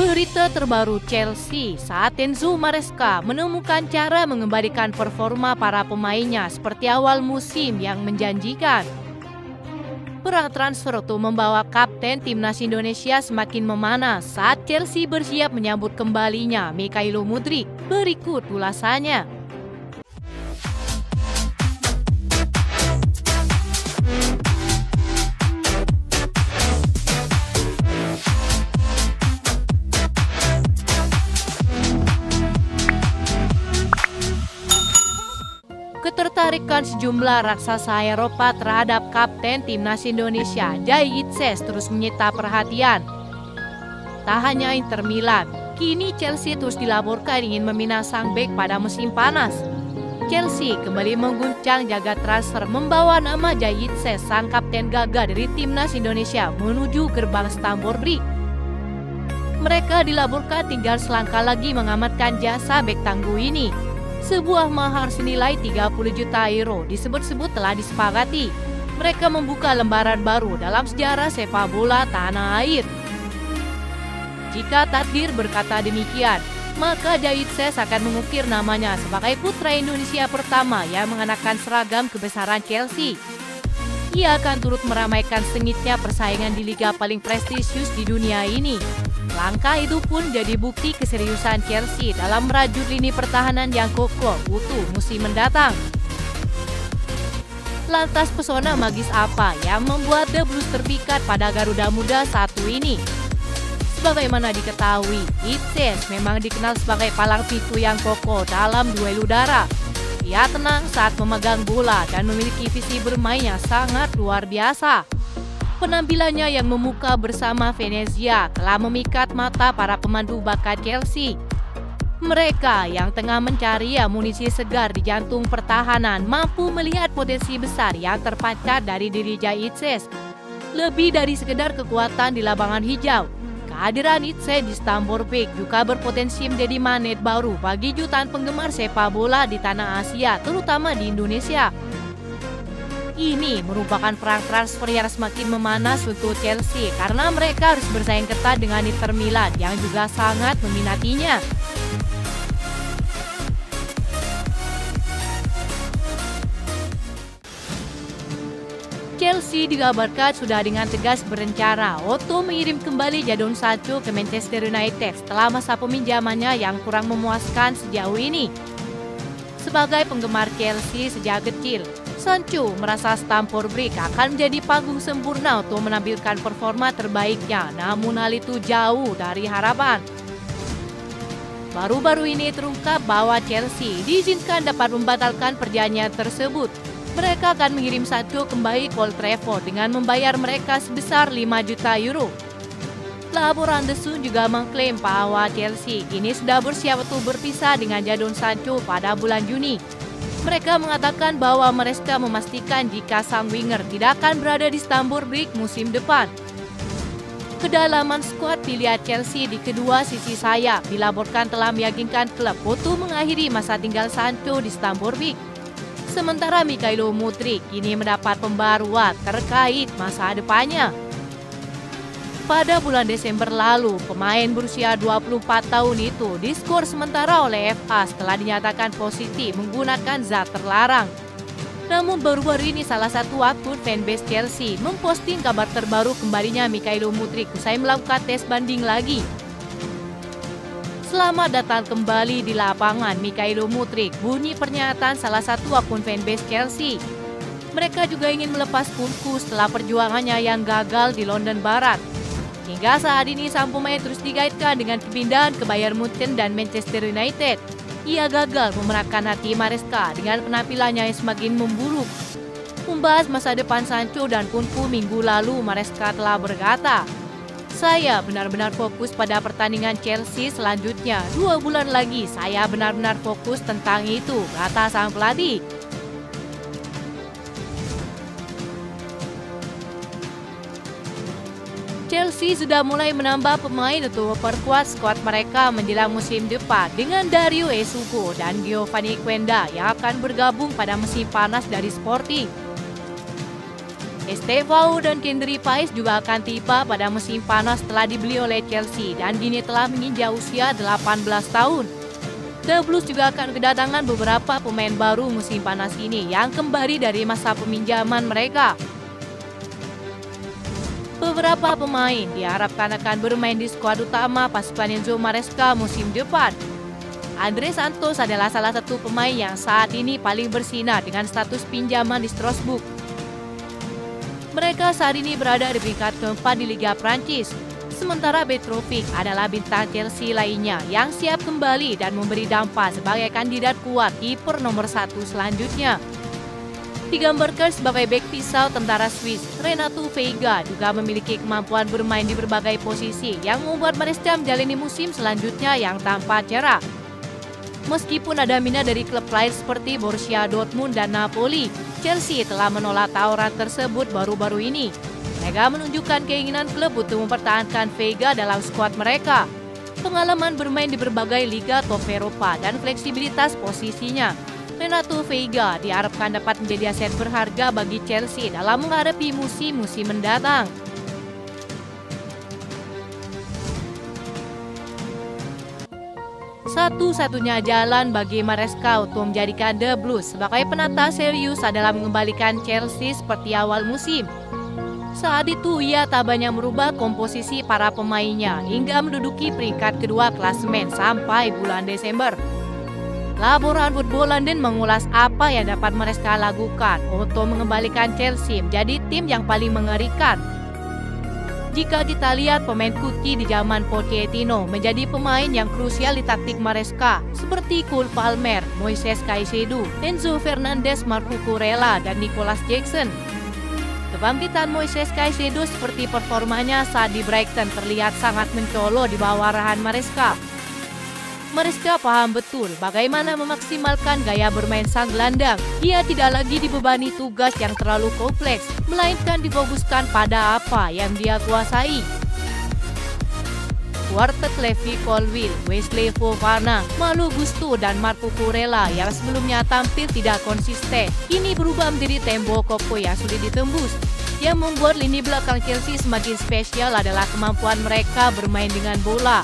Berita terbaru Chelsea saat Enzo Maresca menemukan cara mengembalikan performa para pemainnya seperti awal musim yang menjanjikan. Perang transfer untuk membawa kapten timnas Indonesia semakin memanas saat Chelsea bersiap menyambut kembalinya Mykhailo Mudryk. Berikut ulasannya. Ketertarikan sejumlah raksasa Eropa terhadap kapten timnas Indonesia, Jai Itses, terus menyita perhatian. Tak hanya Inter Milan, kini Chelsea terus dilaporkan ingin meminang sang bek pada musim panas. Chelsea kembali mengguncang jagat transfer membawa nama Jai Itses, sang kapten gagah dari timnas Indonesia, menuju gerbang Stamford Bridge. Mereka dilaporkan tinggal selangkah lagi mengamankan jasa bek tangguh ini. Sebuah mahar senilai 30 juta euro disebut-sebut telah disepakati. Mereka membuka lembaran baru dalam sejarah sepak bola tanah air. Jika takdir berkata demikian, maka Jai Itses akan mengukir namanya sebagai putra Indonesia pertama yang mengenakan seragam kebesaran Chelsea. Ia akan turut meramaikan sengitnya persaingan di liga paling prestisius di dunia ini. Langkah itu pun jadi bukti keseriusan Chelsea dalam merajut lini pertahanan yang kokoh utuh musim mendatang. Lantas pesona magis apa yang membuat The Blues terpikat pada Garuda Muda satu ini? Sebagaimana diketahui, Itses memang dikenal sebagai palang pintu yang kokoh dalam duel udara. Ia tenang saat memegang bola dan memiliki visi bermain yang sangat luar biasa. Penampilannya yang memukau bersama Venezia telah memikat mata para pemandu bakat Chelsea. Mereka yang tengah mencari amunisi segar di jantung pertahanan mampu melihat potensi besar yang terpancar dari diri Jai Itses. Lebih dari sekedar kekuatan di lapangan hijau, kehadiran Itses di Stamford Bridge juga berpotensi menjadi magnet baru bagi jutaan penggemar sepak bola di tanah Asia, terutama di Indonesia. Ini merupakan perang transfer yang semakin memanas untuk Chelsea karena mereka harus bersaing ketat dengan Inter Milan yang juga sangat meminatinya. Chelsea dikabarkan sudah dengan tegas berencana untuk mengirim kembali Jadon Sancho ke Manchester United setelah masa peminjamannya yang kurang memuaskan sejauh ini. Sebagai penggemar Chelsea sejak kecil, Sancho merasa Stamford Bridge akan menjadi panggung sempurna untuk menampilkan performa terbaiknya, namun hal itu jauh dari harapan. Baru-baru ini terungkap bahwa Chelsea diizinkan dapat membatalkan perjanjian tersebut. Mereka akan mengirim Sancho kembali ke Old Trafford dengan membayar mereka sebesar 5 juta euro. Laporan The Sun juga mengklaim bahwa Chelsea kini sudah bersiap untuk berpisah dengan Jadon Sancho pada bulan Juni. Mereka mengatakan bahwa Maresca memastikan jika sang winger tidak akan berada di Stamford Bridge musim depan. Kedalaman skuad pilihan Chelsea di kedua sisi sayap dilaporkan telah meyakinkan klub untuk mengakhiri masa tinggal Sancho di Stamford Bridge. Sementara Mykhailo Mudryk kini mendapat pembaruan terkait masa depannya. Pada bulan Desember lalu, pemain berusia 24 tahun itu diskor sementara oleh FA setelah dinyatakan positif menggunakan zat terlarang. Namun baru-baru ini salah satu akun fanbase Chelsea memposting kabar terbaru kembalinya Mykhailo Mudryk usai melakukan tes banding lagi. Selamat datang kembali di lapangan Mykhailo Mudryk, bunyi pernyataan salah satu akun fanbase Chelsea. Mereka juga ingin melepas punku setelah perjuangannya yang gagal di London Barat. Hingga saat ini sang pemain terus dikaitkan dengan kepindahan ke Bayern Munchen dan Manchester United. Ia gagal memenangkan hati Maresca dengan penampilannya yang semakin memburuk. Membahas masa depan Sancho dan Kunku minggu lalu, Maresca telah berkata, "Saya benar-benar fokus pada pertandingan Chelsea selanjutnya. 2 bulan lagi saya benar-benar fokus tentang itu," kata sang pelatih. Chelsea sudah mulai menambah pemain untuk memperkuat skuad mereka menjelang musim depan dengan Dario Esugo dan Giovanni Quenda yang akan bergabung pada musim panas dari Sporting. Estevao dan Kendry Pais juga akan tiba pada musim panas setelah dibeli oleh Chelsea dan kini telah menginjak usia 18 tahun. The Blues juga akan kedatangan beberapa pemain baru musim panas ini yang kembali dari masa peminjaman mereka. Beberapa pemain diharapkan akan bermain di skuad utama pasukan Enzo Maresca musim depan. Andre Santos adalah salah satu pemain yang saat ini paling bersinar dengan status pinjaman di Strasbourg. Mereka saat ini berada di peringkat keempat di Liga Prancis. Sementara Petrovic adalah bintang Chelsea lainnya yang siap kembali dan memberi dampak sebagai kandidat kuat kiper nomor 1 selanjutnya. Digambarkan sebagai bek pisau tentara Swiss, Renato Veiga juga memiliki kemampuan bermain di berbagai posisi yang membuat Maresca menjalani musim selanjutnya yang tampak cerah. Meskipun ada minat dari klub lain seperti Borussia Dortmund dan Napoli, Chelsea telah menolak tawaran tersebut baru-baru ini. Mereka menunjukkan keinginan klub untuk mempertahankan Veiga dalam skuad mereka. Pengalaman bermain di berbagai liga top Eropa dan fleksibilitas posisinya, Renato Veiga diharapkan dapat menjadi aset berharga bagi Chelsea dalam menghadapi musim-musim mendatang. Satu-satunya jalan bagi Maresca untuk menjadikan The Blues sebagai penata serius adalah mengembalikan Chelsea seperti awal musim. Saat itu ia tak banyak merubah komposisi para pemainnya hingga menduduki peringkat kedua klasemen sampai bulan Desember. Laporan Football London mengulas apa yang dapat Maresca lakukan untuk mengembalikan Chelsea menjadi tim yang paling mengerikan. Jika kita lihat pemain kunci di zaman Pochettino menjadi pemain yang krusial di taktik Maresca seperti Cole Palmer, Moises Caicedo, Enzo Fernandez, Marco Kurela, dan Nicolas Jackson. Kebangkitan Moises Caicedo seperti performanya saat di Brighton terlihat sangat mencolok di bawah arahan Maresca. Maresca paham betul bagaimana memaksimalkan gaya bermain sang gelandang. Ia tidak lagi dibebani tugas yang terlalu kompleks, melainkan difokuskan pada apa yang dia kuasai. Quartet Levi Colwill, Wesley Fofana, Malo Gusto, dan Marco Kurela yang sebelumnya tampil tidak konsisten, kini berubah menjadi tembok kokoh yang sulit ditembus. Yang membuat lini belakang Chelsea semakin spesial adalah kemampuan mereka bermain dengan bola.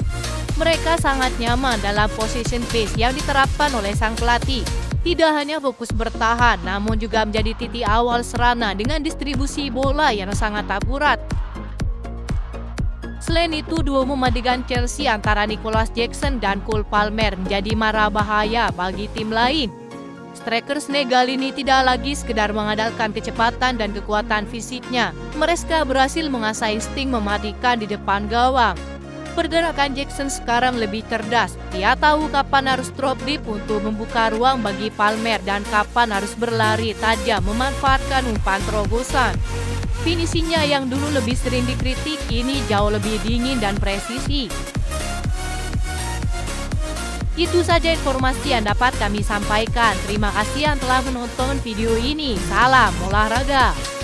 Mereka sangat nyaman dalam position pace yang diterapkan oleh sang pelatih. Tidak hanya fokus bertahan, namun juga menjadi titik awal serangan dengan distribusi bola yang sangat akurat. Selain itu, duo mematikan Chelsea antara Nicolas Jackson dan Cole Palmer menjadi mara bahaya bagi tim lain. Striker Senegal ini tidak lagi sekedar mengandalkan kecepatan dan kekuatan fisiknya. Maresca berhasil mengasah insting mematikan di depan gawang. Pergerakan Jackson sekarang lebih cerdas. Dia tahu kapan harus drop deep untuk membuka ruang bagi Palmer dan kapan harus berlari tajam memanfaatkan umpan terobosan. Finishingnya yang dulu lebih sering dikritik kini jauh lebih dingin dan presisi. Itu saja informasi yang dapat kami sampaikan. Terima kasih yang telah menonton video ini. Salam olahraga.